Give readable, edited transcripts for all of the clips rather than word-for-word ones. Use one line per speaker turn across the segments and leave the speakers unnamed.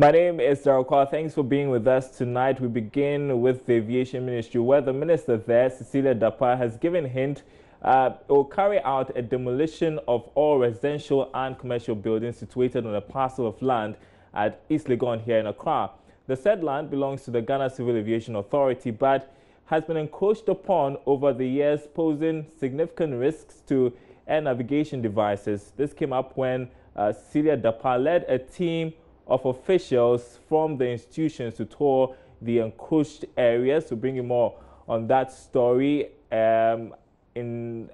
My name is Darokwa. Thanks for being with us tonight. We begin with the Aviation Ministry, where the minister there, Cecilia Dapa, has given hint it will carry out a demolition of all residential and commercial buildings situated on a parcel of land at East Legon here in Accra. The said land belongs to the Ghana Civil Aviation Authority, but has been encroached upon over the years, posing significant risks to air navigation devices. This came up when Cecilia Dapa led a team of officials from the institutions to tour the encroached areas. To bring you more on that story in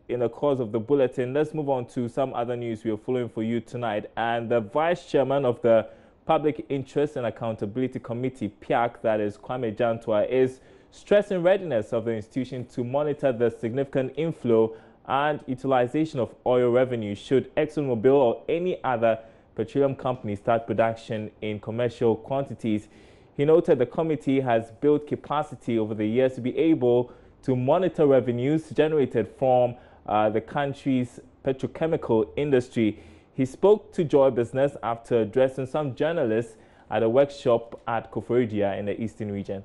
the course of the bulletin, let's move on to some other news we are following for you tonight. And the Vice Chairman of the Public Interest and Accountability Committee, PIAC, that is Kwame Jantua, is stressing readiness of the institution to monitor the significant inflow and utilization of oil revenue should ExxonMobil or any other petroleum company start production in commercial quantities. He noted the committee has built capacity over the years to be able to monitor revenues generated from the country's petrochemical industry. He spoke to Joy Business after addressing some journalists at a workshop at Koforidua in the Eastern region.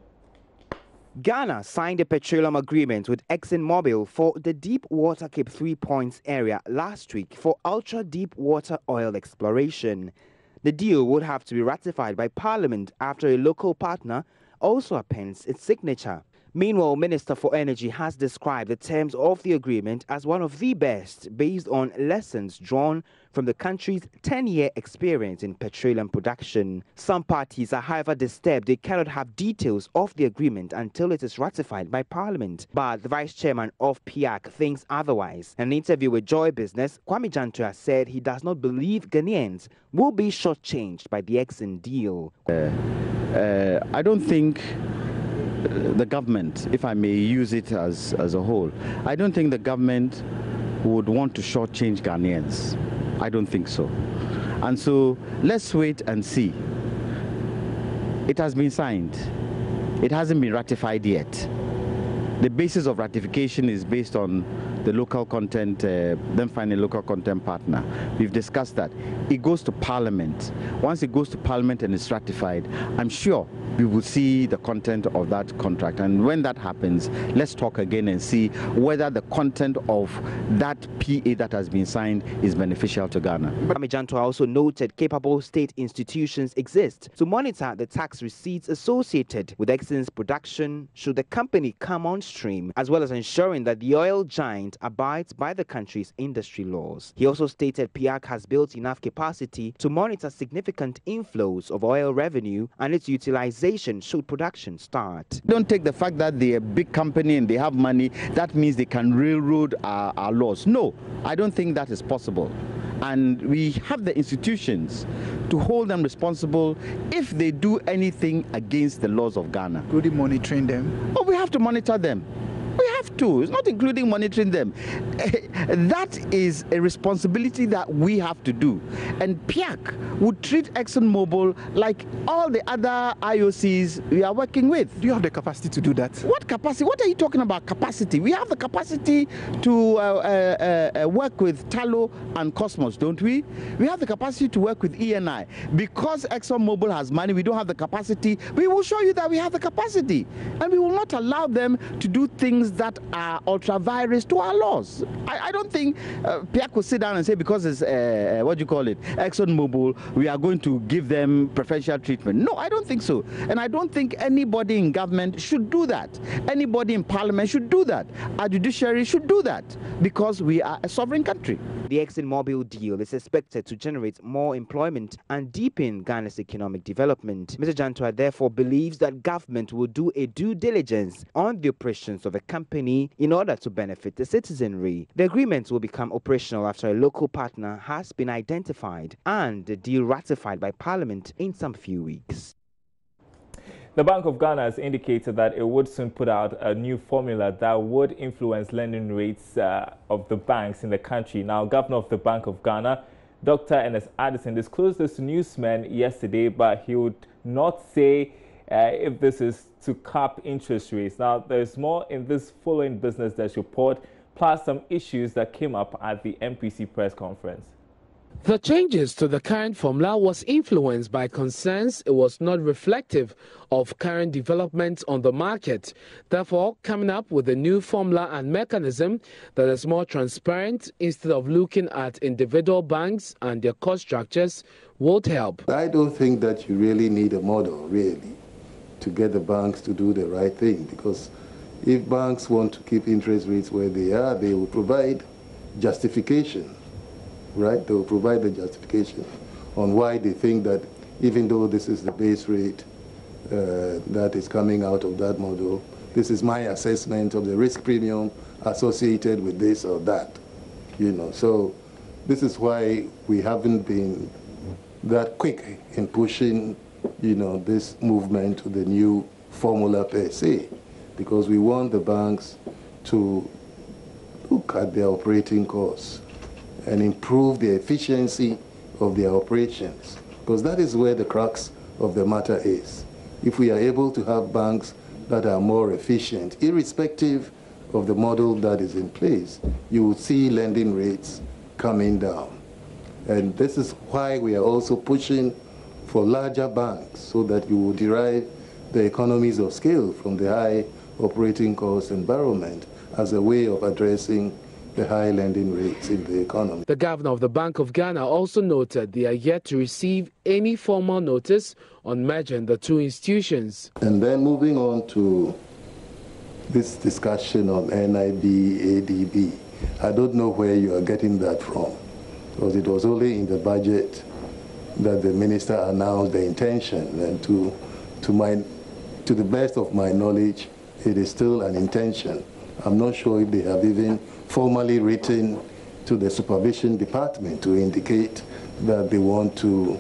Ghana signed a petroleum agreement with ExxonMobil for the Deep Water Cape 3 Points area last week for ultra-deep water oil exploration. The deal would have to be ratified by Parliament after a local partner also appends its signature. Meanwhile, Minister for Energy has described the terms of the agreement as one of the best based on lessons drawn from the country's 10-year experience in petroleum production. Some parties are, however, disturbed they cannot have details of the agreement until it is ratified by Parliament. But the Vice Chairman of PIAC thinks otherwise. In an interview with Joy Business, Kwame Jantua said he does not believe Ghanaians will be shortchanged by the Exxon deal.
I don't think the government, if I may use it as a whole, I don't think the government would want to shortchange Ghanaians. I don't think so. And so let's wait and see. It has been signed. It hasn't been ratified yet. The basis of ratification is based on the local content, then find a local content partner. We've discussed that. It goes to Parliament. Once it goes to Parliament and it's ratified, I'm sure we will see the content of that contract. And when that happens, let's talk again and see whether the content of that PA that has been signed is beneficial to Ghana.
Kwame Jantua also noted capable state institutions exist to monitor the tax receipts associated with Exxon's production should the company come on stream, as well as ensuring that the oil giant abides by the country's industry laws. He also stated PIAC has built enough capacity to monitor significant inflows of oil revenue and its utilization should production start.
Don't take the fact that they're a big company and they have money, that means they can railroad our laws. No, I don't think that is possible. And we have the institutions to hold them responsible if they do anything against the laws of Ghana.
Including monitoring them?
Oh, we have to monitor them. We have to. It's not including monitoring them. That is a responsibility that we have to do. And PIAC would treat ExxonMobil like all the other IOCs we are working with.
Do you have the capacity to do that?
What capacity? What are you talking about capacity? We have the capacity to work with Talo and Cosmos, don't we? We have the capacity to work with ENI. Because ExxonMobil has money, we don't have the capacity. We will show you that we have the capacity. And we will not allow them to do things that are ultra-virus to our laws. I don't think PIAC will sit down and say because it's, ExxonMobil, we are going to give them preferential treatment. No, I don't think so. And I don't think anybody in government should do that. Anybody in Parliament should do that. Our judiciary should do that because we are a sovereign country.
The ExxonMobil deal is expected to generate more employment and deepen Ghana's economic development. Mr. Jantua therefore believes that government will do a due diligence on the operations of a company in order to benefit the citizenry. The agreement will become operational after a local partner has been identified and the deal ratified by Parliament in some few weeks.
The Bank of Ghana has indicated that it would soon put out a new formula that would influence lending rates of the banks in the country. Now, Governor of the Bank of Ghana, Dr. Ernest Addison, disclosed this to newsmen yesterday, but he would not say if this is to cap interest rates. Now, there's more in this following Business Desk report, plus some issues that came up at the MPC press conference.
The changes to the current formula was influenced by concerns it was not reflective of current developments on the market. Therefore, coming up with a new formula and mechanism that is more transparent instead of looking at individual banks and their cost structures would help.
I don't think that you really need a model, really, to get the banks to do the right thing, because if banks want to keep interest rates where they are, they will provide justification. Right? They will provide the justification on why they think that even though this is the base rate that is coming out of that model, this is my assessment of the risk premium associated with this or that. So this is why we haven't been that quick in pushing, this movement to the new formula per se, because we want the banks to look at their operating costs and improve the efficiency of their operations, because that is where the crux of the matter is. If we are able to have banks that are more efficient, irrespective of the model that is in place, you will see lending rates coming down. And this is why we are also pushing for larger banks, so that you will derive the economies of scale from the high operating cost environment as a way of addressing the high lending rates in the economy.
The governor of the Bank of Ghana also noted they are yet to receive any formal notice on merging the two institutions.
And then moving on to this discussion on NIB, ADB, I don't know where you are getting that from, because it was only in the budget that the minister announced the intention, and to the best of my knowledge, it is still an intention. I'm not sure if they have even formally written to the supervision department to indicate that they want to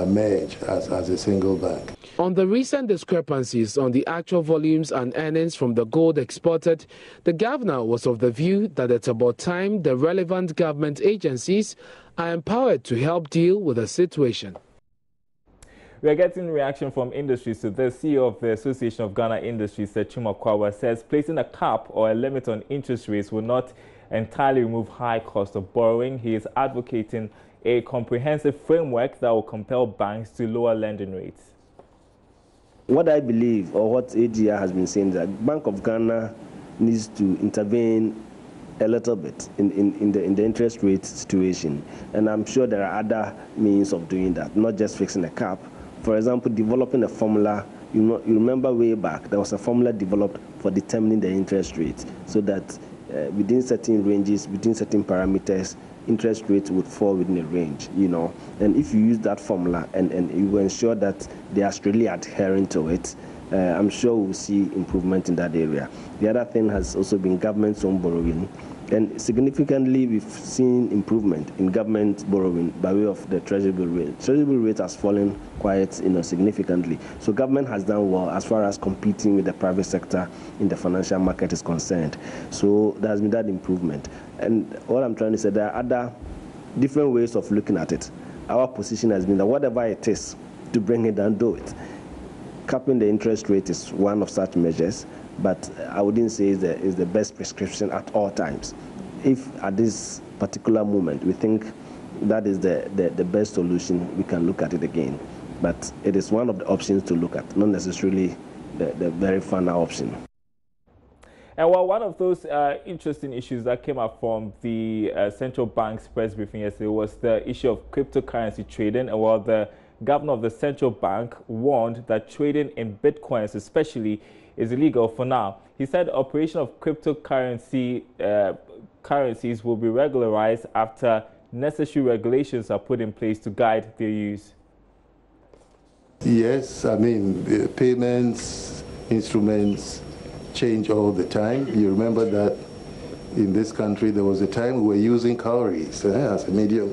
merge as a single bank.
On the recent discrepancies on the actual volumes and earnings from the gold exported, the governor was of the view that it's about time the relevant government agencies are empowered to help deal with the situation.
We are getting reaction from industries to this. CEO of the Association of Ghana Industries, Chuma Kwawa, says placing a cap or a limit on interest rates will not entirely remove high cost of borrowing. He is advocating a comprehensive framework that will compel banks to lower lending rates.
What I believe, or what AGR has been saying, is that Bank of Ghana needs to intervene a little bit in the interest rate situation. And I'm sure there are other means of doing that, not just fixing a cap. For example, developing a formula. You remember way back, there was a formula developed for determining the interest rate, so that within certain ranges, within certain parameters, interest rates would fall within a range, And if you use that formula and you will ensure that they are strictly adhering to it, I'm sure we'll see improvement in that area. The other thing has also been government's own borrowing. And significantly, we've seen improvement in government borrowing by way of the treasury bill rate. Treasury bill rate has fallen quite, significantly. So government has done well as far as competing with the private sector in the financial market is concerned. So there has been that improvement. And what I'm trying to say, there are other different ways of looking at it. Our position has been that whatever it is to bring it down, do it. Capping the interest rate is one of such measures, but I wouldn't say is the best prescription at all times. If at this particular moment we think that is the best solution, we can look at it again. But it is one of the options to look at, not necessarily the very final option.
And well, one of those interesting issues that came up from the central bank's press briefing yesterday was the issue of cryptocurrency trading. And while the governor of the central bank warned that trading in bitcoins especially is illegal for now, he said operation of cryptocurrency currencies will be regularized after necessary regulations are put in place to guide their use.
Yes, I mean, the payments, instruments change all the time. You remember that in this country there was a time we were using cowries as a medium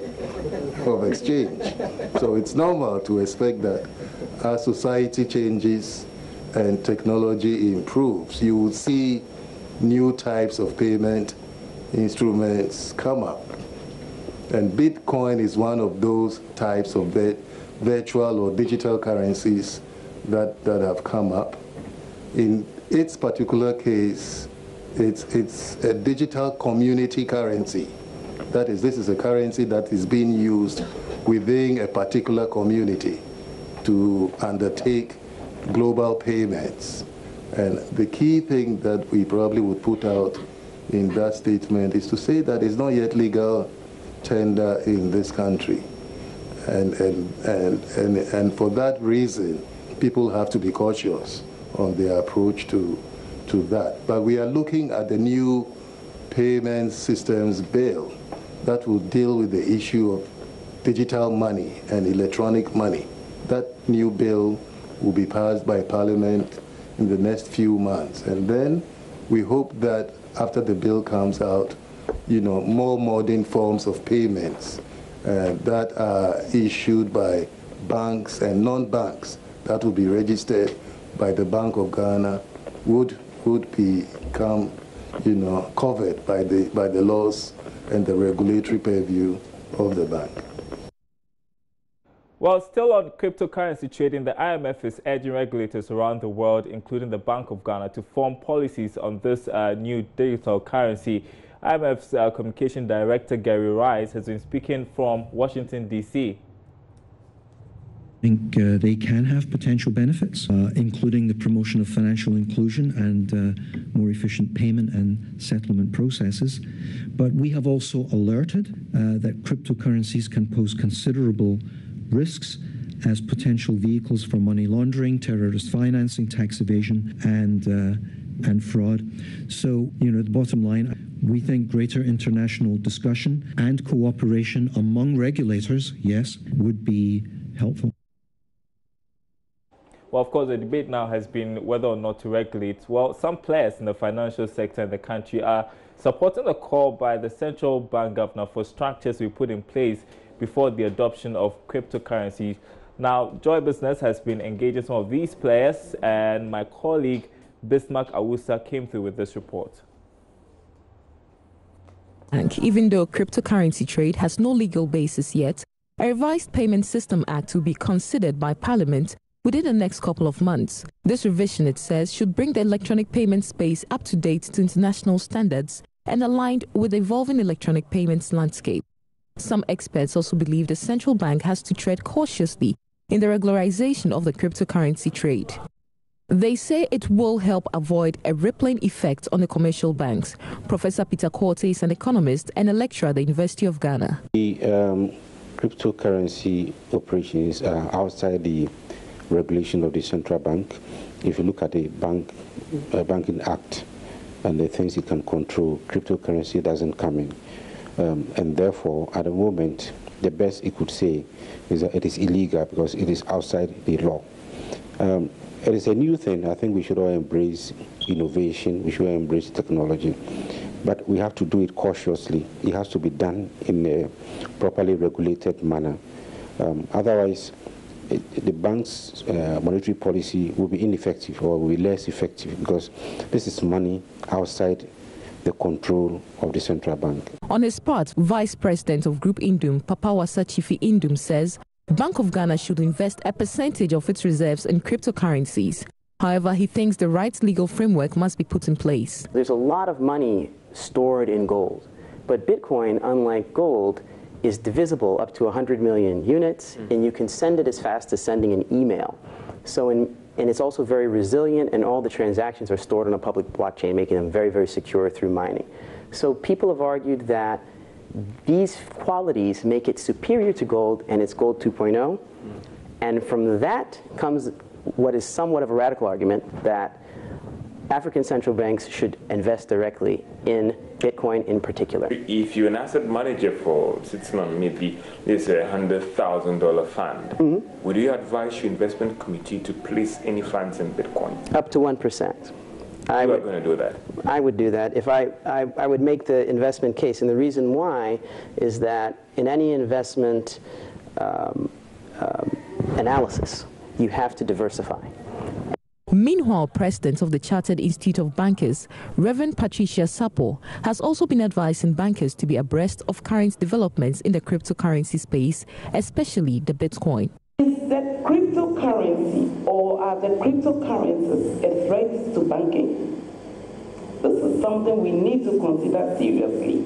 of exchange. So it's normal to expect that as society changes and technology improves, you will see new types of payment instruments come up. And Bitcoin is one of those types of virtual or digital currencies that have come up. In its particular case, it's a digital community currency That is, this is a currency that is being used within a particular community to undertake global payments. And the key thing that we probably would put out in that statement is to say that it's not yet legal tender in this country. And for that reason, people have to be cautious on their approach to that. But we are looking at the new payment systems bill that will deal with the issue of digital money and electronic money. That new bill will be passed by Parliament in the next few months. And then we hope that after the bill comes out, more modern forms of payments that are issued by banks and non-banks that will be registered by the Bank of Ghana would become, covered by the laws and the regulatory purview of the bank.
Well, still on cryptocurrency trading, the IMF is urging regulators around the world, including the Bank of Ghana, to form policies on this new digital currency. IMF's Communication Director, Gary Rice, has been speaking from Washington, D.C.
I think they can have potential benefits, including the promotion of financial inclusion and more efficient payment and settlement processes. But we have also alerted that cryptocurrencies can pose considerable risks as potential vehicles for money laundering, terrorist financing, tax evasion, and fraud. So, the bottom line, we think greater international discussion and cooperation among regulators, yes, would be helpful.
Well, of course, the debate now has been whether or not to regulate. Well, some players in the financial sector in the country are supporting the call by the central bank governor for structures to be put in place before the adoption of cryptocurrencies. Now, Joy Business has been engaging some of these players, and my colleague Bismarck Awusa came through with this report.
Even though cryptocurrency trade has no legal basis yet, a revised Payment System Act will be considered by Parliament within the next couple of months. This revision, it says, should bring the electronic payment space up to date to international standards and aligned with the evolving electronic payments landscape. Some experts also believe the central bank has to tread cautiously in the regularization of the cryptocurrency trade. They say it will help avoid a rippling effect on the commercial banks. Professor Peter Korte is an economist and a lecturer at the University of Ghana.
The cryptocurrency operations are outside the regulation of the central bank. If you look at the Banking Act and the things it can control, cryptocurrency doesn't come in. And therefore, at the moment, the best it could say is that it is illegal because it is outside the law. It is a new thing. I think we should all embrace innovation. We should all embrace technology. But we have to do it cautiously. It has to be done in a properly regulated manner. Otherwise, the bank's monetary policy will be ineffective or will be less effective because this is money outside the control of the central bank.
On his part, Vice President of Group Indum, Papawasa Chifi Indum, says Bank of Ghana should invest a percentage of its reserves in cryptocurrencies. However, he thinks the right legal framework must be put in place.
There's a lot of money stored in gold, but Bitcoin, unlike gold, is divisible up to 100 million units, and you can send it as fast as sending an email. And it's also very resilient, and all the transactions are stored on a public blockchain, making them very, very secure through mining. So people have argued that these qualities make it superior to gold, and it's gold 2.0. And from that comes what is somewhat of a radical argument that African central banks should invest directly in Bitcoin in particular.
If you're an asset manager for sitting on maybe let's say $100,000 fund, would you advise your investment committee to place any funds in Bitcoin?
Up to 1%.
You are going to do that?
I would do that. If I would make the investment case, and the reason why is that in any investment analysis, you have to diversify.
Meanwhile, President of the Chartered Institute of Bankers, Reverend Patricia Sapo, has also been advising bankers to be abreast of current developments in the cryptocurrency space, especially the Bitcoin.
Is the cryptocurrency or are the cryptocurrencies a threat to banking? This is something we need to consider seriously.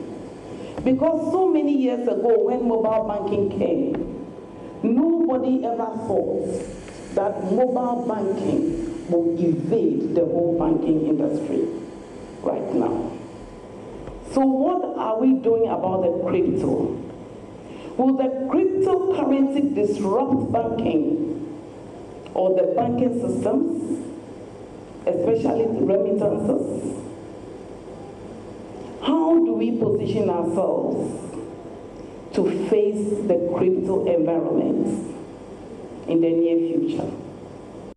Because so many years ago, when mobile banking came, nobody ever thought that mobile banking will invade the whole banking industry right now. So what are we doing about the crypto? Will the cryptocurrency disrupt banking or the banking systems, especially the remittances? How do we position ourselves to face the crypto environment in the near future?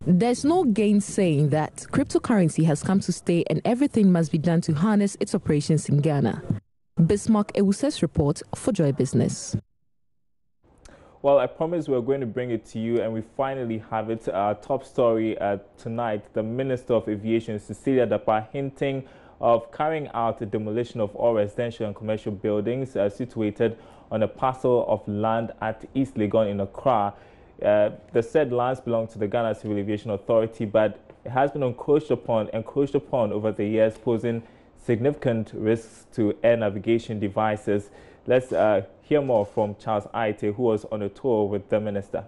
There's no gainsaying that cryptocurrency has come to stay and everything must be done to harness its operations in Ghana. Bismarck Ewuse's report for Joy Business.
Well, I promised we were going to bring it to you, and we finally have it. Our top story tonight, the Minister of Aviation, Cecilia Dapa, hinting of carrying out the demolition of all residential and commercial buildings situated on a parcel of land at East Legon in Accra. The said lands belong to the Ghana Civil Aviation Authority, but it has been encroached upon over the years, posing significant risks to air navigation devices. Let's hear more from Charles Aite, who was on a tour with the minister.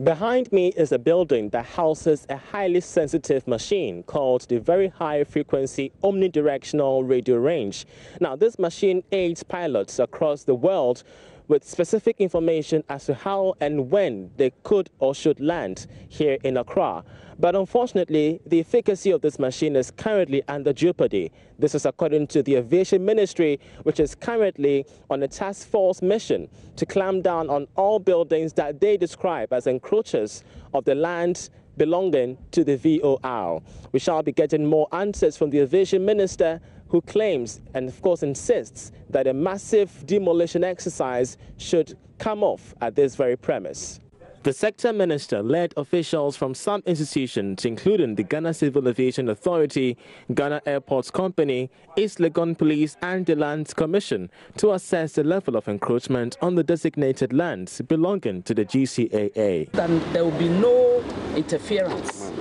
Behind me is a building that houses a highly sensitive machine called the Very High Frequency Omnidirectional Radio Range. Now, this machine aids pilots across the world with specific information as to how and when they could or should land here in Accra. But unfortunately, the efficacy of this machine is currently under jeopardy. This is according to the Aviation Ministry, which is currently on a task force mission to clamp down on all buildings that they describe as encroachers of the land belonging to the VOR. We shall be getting more answers from the Aviation Minister, who claims and of course insists that a massive demolition exercise should come off at this very premise. The sector minister led officials from some institutions, including the Ghana Civil Aviation Authority, Ghana Airports Company, East Legon Police and the Lands Commission to assess the level of encroachment on the designated lands belonging to the GCAA.
Then there will be no interference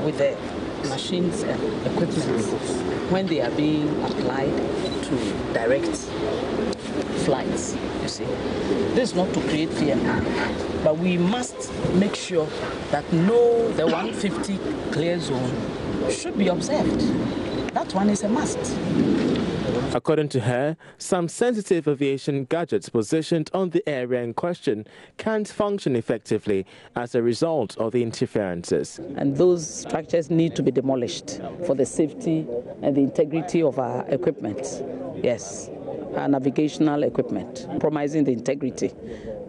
with the machines and equipment when they are being applied to direct flights, you see. This is not to create fear, but we must make sure that the 150 clear zone should be observed. That one is a must.
According to her, some sensitive aviation gadgets positioned on the area in question can't function effectively as a result of the interferences.
And those structures need to be demolished for the safety and the integrity of our equipment. Yes, our navigational equipment, compromising the integrity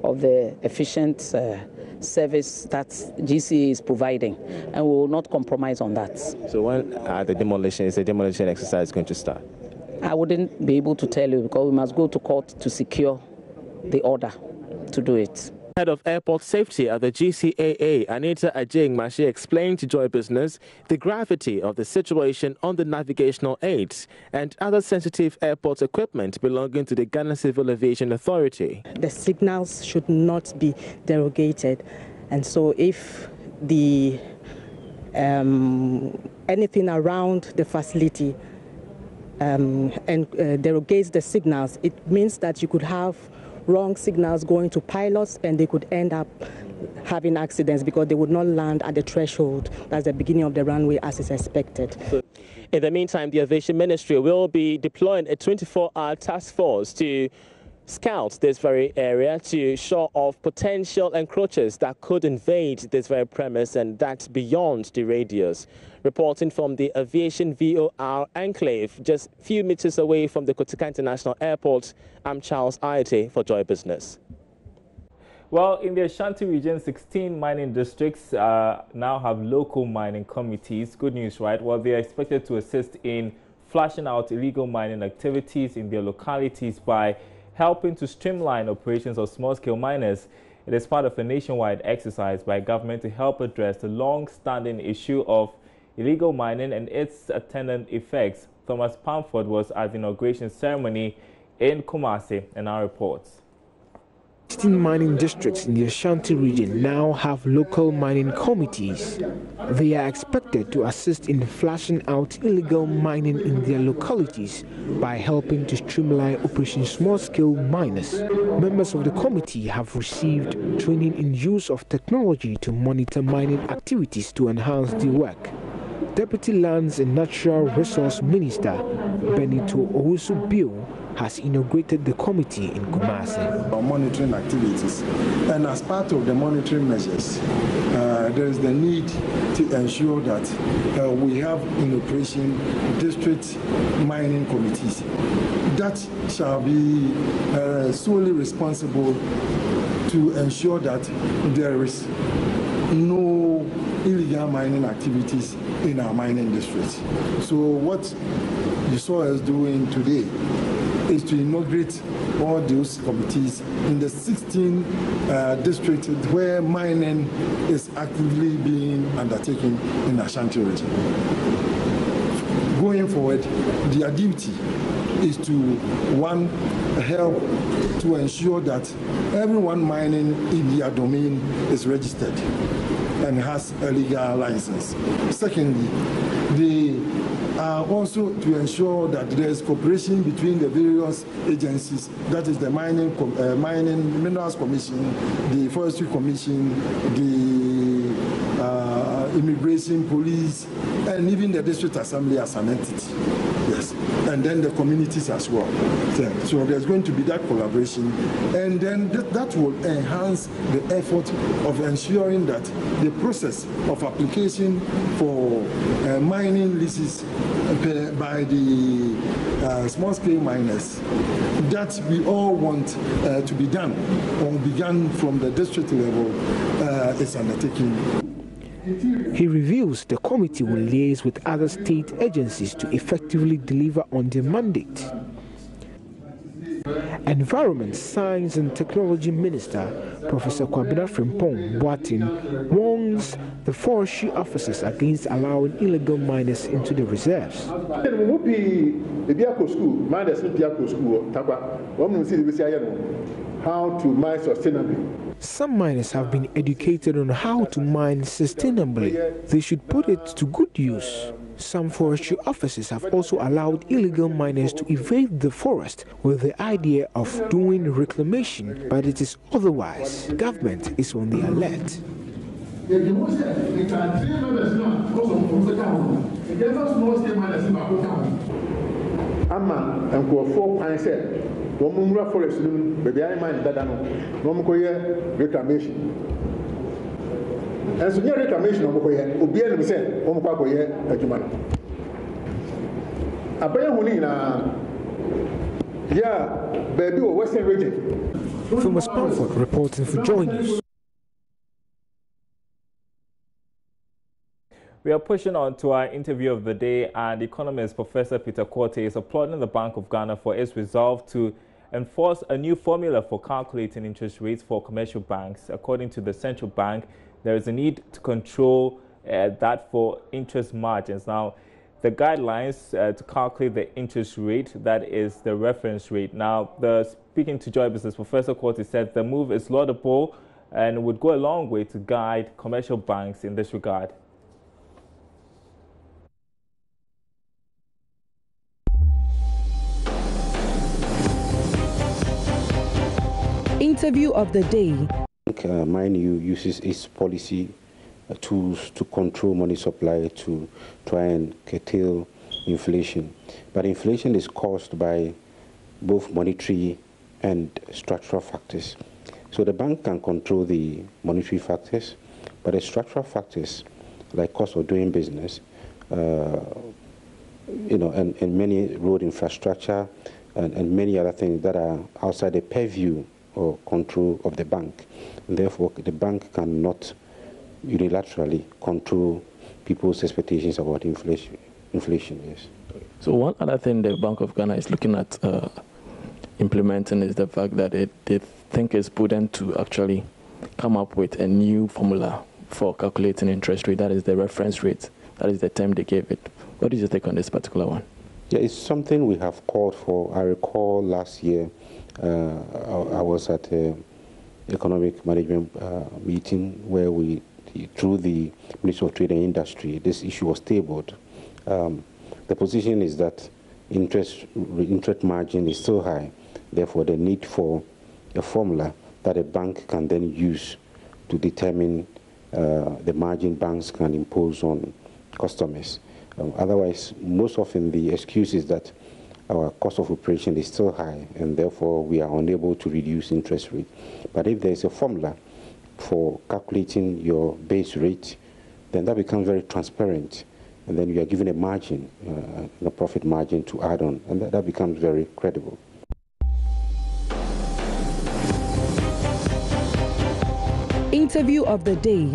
of the efficient service that GCA is providing, and we will not compromise on that.
So when is the demolition exercise going to start?
I wouldn't be able to tell you because we must go to court to secure the order to do it.
Head of Airport Safety at the GCAA, Anita Ajing-Mashi, explained to Joy Business the gravity of the situation on the navigational aids and other sensitive airport equipment belonging to the Ghana Civil Aviation Authority.
The signals should not be derogated, and so if the anything around the facility derogates the signals, it means that you could have wrong signals going to pilots and they could end up having accidents because they would not land at the threshold, that's the beginning of the runway, as is expected.
In the meantime, the Aviation Ministry will be deploying a 24-hour task force to scout this very area to show off potential encroachers that could invade this very premise and that's beyond the radius. Reporting from the Aviation VOR enclave, just a few meters away from the Kotika International Airport, I'm Charles Aite for Joy Business.
Well, in the Ashanti region, 16 mining districts now have local mining committees. Good news, right? Well, they are expected to assist in flashing out illegal mining activities in their localities by helping to streamline operations of small-scale miners. It is part of a nationwide exercise by government to help address the long-standing issue of illegal mining and its attendant effects. Thomas Pamford was at the inauguration ceremony in Kumasi, and our reports.
16 mining districts in the Ashanti region now have local mining committees. They are expected to assist in flashing out illegal mining in their localities by helping to streamline Operation Small-Scale Miners. Members of the committee have received training in use of technology to monitor mining activities to enhance their work. Deputy Lands and Natural Resource Minister Benito Owusu-Bio has inaugurated the committee in Kumasi.
Monitoring activities, and as part of the monitoring measures, there is the need to ensure that we have in operation district mining committees that shall be solely responsible to ensure that there is no illegal mining activities in our mining districts. So what you saw us doing today is to inaugurate all those committees in the 16 districts where mining is actively being undertaken in the Ashanti region. Going forward, their duty is to, one, help to ensure that everyone mining in their domain is registered and has a legal license. Secondly, they also to ensure that there is cooperation between the various agencies, that is the Mining Minerals Commission, the Forestry Commission, the Immigration Police, and even the District Assembly as an entity. Yes, and then the communities as well. So there's going to be that collaboration, and then that will enhance the effort of ensuring that the process of application for mining leases by the small-scale miners that we all want to be done or begun from the district level is undertaken.
He reveals the committee will liaise with other state agencies to effectively deliver on their mandate. Environment, Science and Technology Minister Professor Kwabena Frimpong Boateng warns the forestry officers against allowing illegal miners into the reserves.
How to mine sustainably.
Some miners have been educated on how to mine sustainably. They should put it to good use. Some forestry officers have also allowed illegal miners to evade the forest with the idea of doing reclamation, but it is otherwise. Government is on the alert.
Forest baby I mind that reclamation. And so reclamation of Obian said, Omokoye, Ajumano. Abaya Hunina, yeah, baby, Western region.
Thomas Pamford reporting for JoyNews.
We are pushing on to our interview of the day, and economist Professor Peter Korte is applauding the Bank of Ghana for its resolve to enforce a new formula for calculating interest rates for commercial banks. According to the central bank, there is a need to control that for interest margins. Now, the guidelines to calculate the interest rate, that is the reference rate. Now, speaking to Joy Business, Professor Korte said the move is laudable and would go a long way to guide commercial banks in this regard.
Interview of the day.
Mind you uses its policy tools to control money supply to try and curtail inflation. But inflation is caused by both monetary and structural factors. So the bank can control the monetary factors, but the structural factors like cost of doing business, and many road infrastructure and many other things that are outside the purview or control of the bank. And therefore, the bank cannot unilaterally control people's expectations about inflation. Yes.
So one other thing the Bank of Ghana is looking at implementing is the fact that they think it's prudent to actually come up with a new formula for calculating interest rate. That is the reference rate. That is the term they gave it. What is your take on this particular one?
Yeah, it's something we have called for. I recall last year I was at economic management meeting where we, through the Ministry of Trade and Industry, this issue was tabled. The position is that interest margin is so high, therefore the need for a formula that a bank can then use to determine the margin banks can impose on customers. Otherwise, most often the excuse is that our cost of operation is still high and therefore we are unable to reduce interest rate. But if there is a formula for calculating your base rate, then that becomes very transparent, and then you are given a margin, a profit margin to add on, and that becomes very credible.
Interview of the day.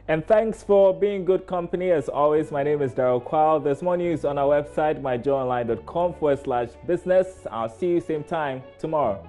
And thanks for being good company. As always, my name is Daryl Kwal. There's more news on our website, myjoyonline.com/business. I'll see you same time tomorrow.